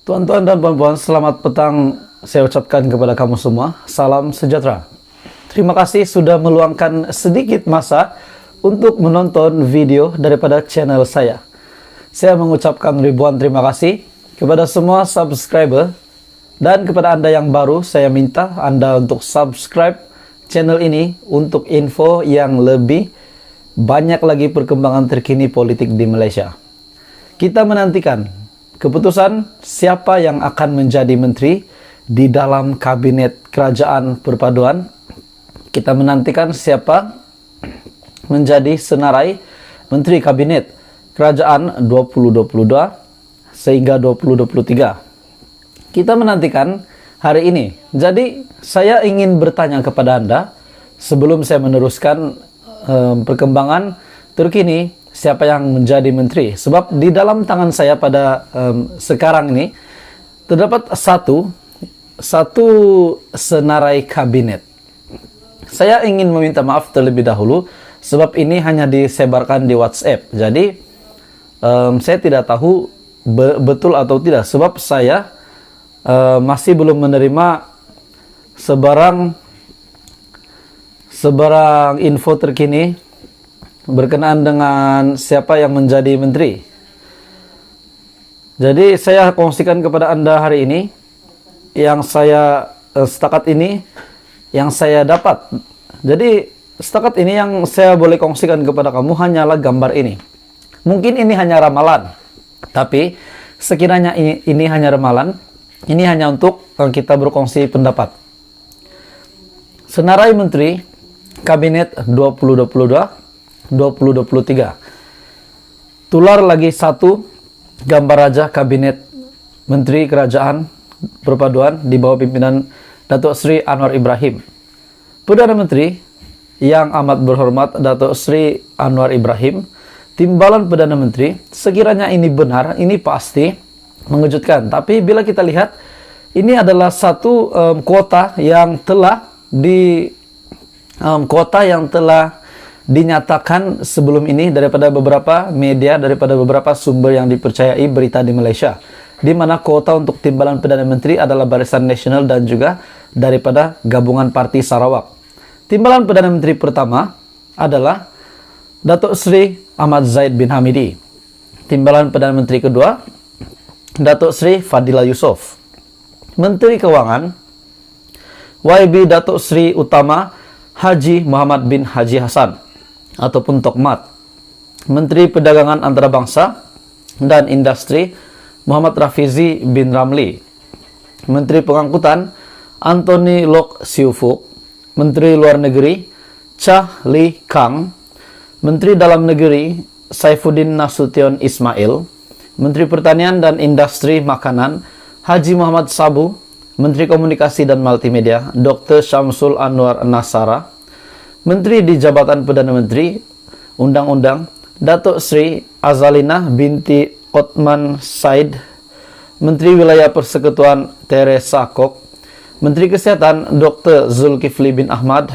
Tuan-tuan dan puan-puan, selamat petang saya ucapkan kepada kamu semua. Salam sejahtera. Terima kasih sudah meluangkan sedikit masa untuk menonton video daripada channel saya. Saya mengucapkan ribuan terima kasih kepada semua subscriber. Dan kepada Anda yang baru, saya minta Anda untuk subscribe channel ini untuk info yang lebih banyak lagi perkembangan terkini politik di Malaysia. Kita menantikan keputusan siapa yang akan menjadi menteri di dalam kabinet kerajaan perpaduan. Kita menantikan siapa menjadi senarai menteri kabinet kerajaan 2022 sehingga 2023. Kita menantikan hari ini. Jadi saya ingin bertanya kepada Anda sebelum saya meneruskan perkembangan terkini siapa yang menjadi menteri. Sebab di dalam tangan saya pada sekarang ini terdapat satu senarai kabinet. Saya ingin meminta maaf terlebih dahulu sebab ini hanya disebarkan di WhatsApp. Jadi saya tidak tahu betul atau tidak sebab saya masih belum menerima sebarang info terkini berkenaan dengan siapa yang menjadi menteri. Jadi saya kongsikan kepada Anda hari ini yang saya setakat ini yang saya dapat. Jadi setakat ini yang saya boleh kongsikan kepada kamu hanyalah gambar ini. Mungkin ini hanya ramalan, tapi sekiranya ini hanya ramalan, ini hanya untuk kita berkongsi pendapat. Senarai menteri kabinet 2022-2023. Tular lagi satu gambar raja kabinet menteri kerajaan perpaduan di bawah pimpinan Datuk Seri Anwar Ibrahim. Perdana Menteri yang amat berhormat Datuk Seri Anwar Ibrahim, timbalan Perdana Menteri, sekiranya ini benar, ini pasti mengejutkan. Tapi bila kita lihat, ini adalah satu kuota yang telah dinyatakan sebelum ini daripada beberapa media, daripada beberapa sumber yang dipercayai berita di Malaysia, di mana kuota untuk timbalan Perdana Menteri adalah Barisan Nasional dan juga daripada Gabungan Parti Sarawak. Timbalan Perdana Menteri pertama adalah Datuk Seri Ahmad Zahid bin Hamidi. Timbalan Perdana Menteri kedua Datuk Seri Fadilah Yusof. Menteri Kewangan YB Datuk Seri Utama Haji Muhammad bin Haji Hassan ataupun Tokmat. Menteri Perdagangan Antarabangsa dan Industri Muhammad Rafizi bin Ramli. Menteri Pengangkutan Anthony Lok Siufuk. Menteri Luar Negeri Chah Lee Kang. Menteri Dalam Negeri Saifuddin Nasution Ismail. Menteri Pertanian dan Industri Makanan Haji Muhammad Sabu. Menteri Komunikasi dan Multimedia Dr. Syamsul Anwar Nasara. Menteri di Jabatan Perdana Menteri Undang-Undang Datuk Seri Azalina binti Othman Said. Menteri Wilayah Persekutuan Teresa Kok. Menteri Kesehatan Dr. Zulkifli bin Ahmad.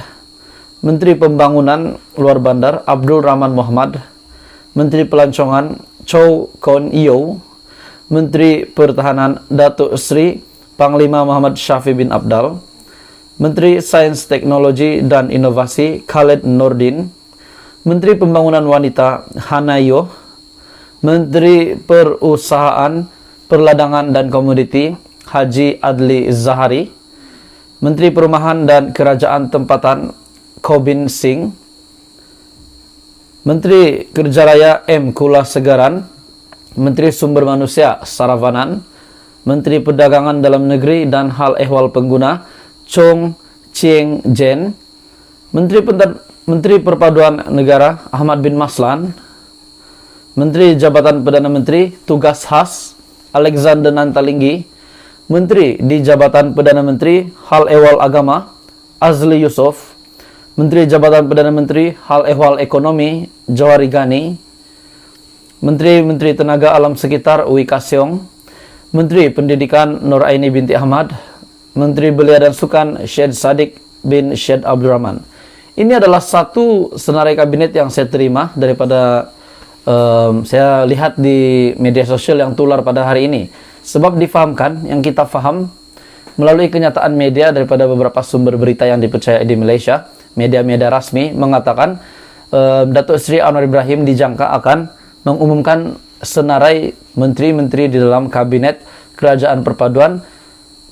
Menteri Pembangunan Luar Bandar Abdul Rahman Muhammad. Menteri Pelancongan Chow Kon Iyo. Menteri Pertahanan Datuk Seri Panglima Muhammad Syafi bin Abdal. Menteri Sains Teknologi dan Inovasi Khaled Nordin. Menteri Pembangunan Wanita Hana Yoh. Menteri Perusahaan Perladangan dan Komoditi Haji Adli Zahari. Menteri Perumahan dan Kerajaan Tempatan Kobin Singh. Menteri Kerja Raya M. Kula Segaran. Menteri Sumber Manusia Saravanan. Menteri Perdagangan Dalam Negeri dan Hal Ehwal Pengguna Chong Chieng Jen. Menteri Perpaduan Negara Ahmad bin Maslan. Menteri Jabatan Perdana Menteri Tugas Khas Alexander Nantalinggi. Menteri di Jabatan Perdana Menteri Hal Ehwal Agama Azli Yusof. Menteri Jabatan Perdana Menteri Hal Ehwal Ekonomi Jawari Gani. Menteri Tenaga Alam Sekitar Uwi Kasyong. Menteri Pendidikan Nur Aini binti Ahmad. Menteri Belia dan Sukan Syed Sadiq bin Syed Abdul Rahman. Ini adalah satu senarai kabinet yang saya terima daripada saya lihat di media sosial yang tular pada hari ini. Sebab difahamkan, yang kita faham melalui kenyataan media daripada beberapa sumber berita yang dipercayai di Malaysia, media-media rasmi mengatakan Datuk Seri Anwar Ibrahim dijangka akan mengumumkan senarai menteri-menteri di dalam kabinet kerajaan perpaduan,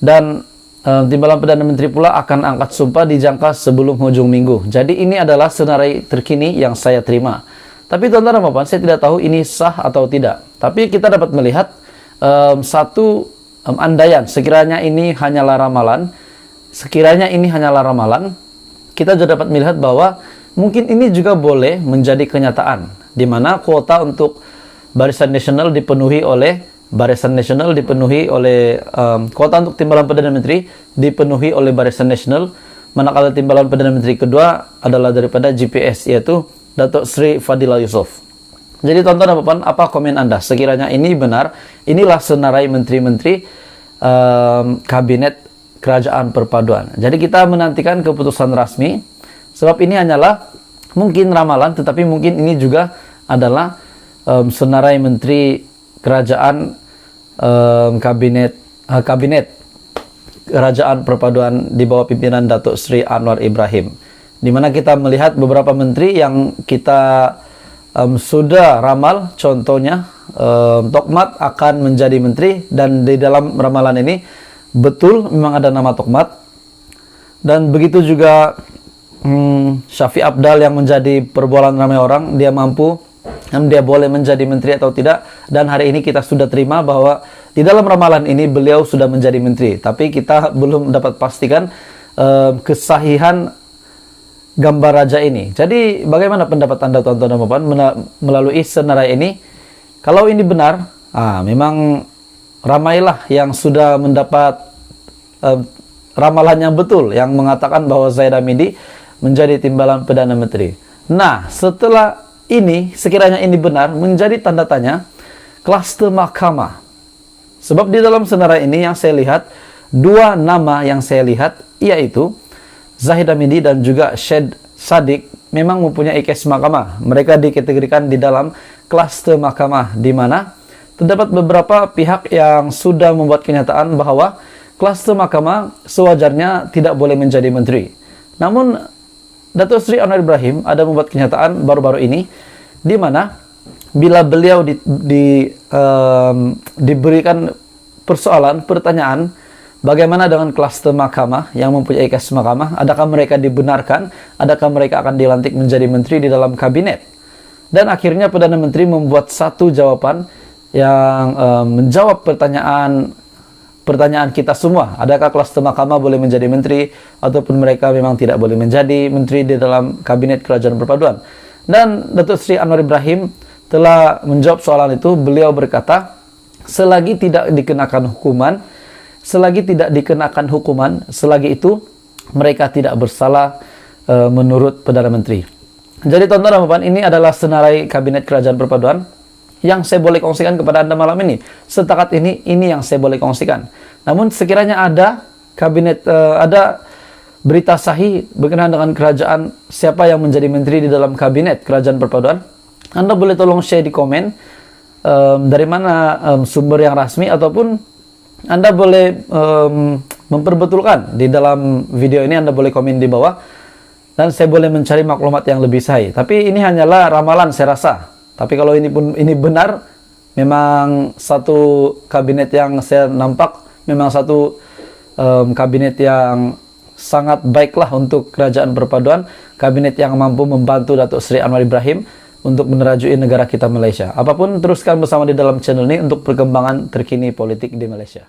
dan Timbalan Perdana Menteri pula akan angkat sumpah dijangka sebelum hujung minggu. Jadi ini adalah senarai terkini yang saya terima. Tapi tuan-tuan dan puan, saya tidak tahu ini sah atau tidak. Tapi kita dapat melihat satu andaian, sekiranya ini hanyalah ramalan, kita juga dapat melihat bahwa mungkin ini juga boleh menjadi kenyataan, di mana kuota untuk Barisan Nasional dipenuhi oleh kuota untuk Timbalan Perdana Menteri dipenuhi oleh Barisan Nasional, manakala Timbalan Perdana Menteri kedua adalah daripada GPS, yaitu Datuk Seri Fadillah Yusof. Jadi tuan-tuan dan puan, apa komen Anda? Sekiranya ini benar, inilah senarai menteri-menteri kabinet kerajaan perpaduan. Jadi kita menantikan keputusan rasmi, sebab ini hanyalah mungkin ramalan, tetapi mungkin ini juga adalah senarai menteri kerajaan kabinet kerajaan perpaduan di bawah pimpinan Datuk Seri Anwar Ibrahim, di mana kita melihat beberapa menteri yang kita sudah ramal, contohnya Tokmat akan menjadi menteri, dan di dalam ramalan ini betul memang ada nama Tokmat. Dan begitu juga Syafiq Apdal yang menjadi perbualan ramai orang, dia boleh menjadi menteri atau tidak. Dan hari ini kita sudah terima bahwa di dalam ramalan ini beliau sudah menjadi menteri, tapi kita belum dapat pastikan kesahihan gambar raja ini. Jadi bagaimana pendapat Anda tuan-tuan dan puan melalui senarai ini? Kalau ini benar, memang ramailah yang sudah mendapat ramalan yang betul yang mengatakan bahwa Zahid Hamidi menjadi Timbalan Perdana Menteri. Nah, setelah ini, sekiranya ini benar, menjadi tanda tanya klaster mahkamah. Sebab di dalam senarai ini yang saya lihat, dua nama yang saya lihat, yaitu Zahid Hamidi dan juga Syed Saddiq memang mempunyai kes mahkamah. Mereka dikategorikan di dalam klaster mahkamah, di mana terdapat beberapa pihak yang sudah membuat kenyataan bahwa klaster mahkamah sewajarnya tidak boleh menjadi menteri. Namun Datuk Seri Anwar Ibrahim ada membuat kenyataan baru-baru ini, di mana bila beliau diberikan pertanyaan, bagaimana dengan klaster mahkamah yang mempunyai kes mahkamah? Adakah mereka dibenarkan? Adakah mereka akan dilantik menjadi menteri di dalam kabinet? Dan akhirnya Perdana Menteri membuat satu jawaban yang menjawab pertanyaan kita semua. Adakah klaster mahkamah boleh menjadi menteri, ataupun mereka memang tidak boleh menjadi menteri di dalam kabinet kerajaan perpaduan? Dan Datuk Seri Anwar Ibrahim telah menjawab soalan itu. Beliau berkata, selagi tidak dikenakan hukuman, selagi itu mereka tidak bersalah menurut Perdana Menteri. Jadi tuan-tuan dan puan, ini adalah senarai kabinet kerajaan perpaduan yang saya boleh kongsikan kepada Anda malam ini. Setakat ini yang saya boleh kongsikan. Namun sekiranya ada ada berita sahih berkenaan dengan kerajaan, siapa yang menjadi menteri di dalam kabinet kerajaan perpaduan, Anda boleh tolong share di komen dari mana sumber yang rasmi, ataupun Anda boleh memperbetulkan di dalam video ini. Anda boleh komen di bawah, dan saya boleh mencari maklumat yang lebih sahih. Tapi ini hanyalah ramalan saya rasa. Tapi kalau ini benar, memang satu kabinet yang saya nampak, memang satu kabinet yang sangat baiklah untuk kerajaan perpaduan, kabinet yang mampu membantu Datuk Seri Anwar Ibrahim untuk menerajui negara kita Malaysia. Apapun, teruskan bersama di dalam channel ini untuk perkembangan terkini politik di Malaysia.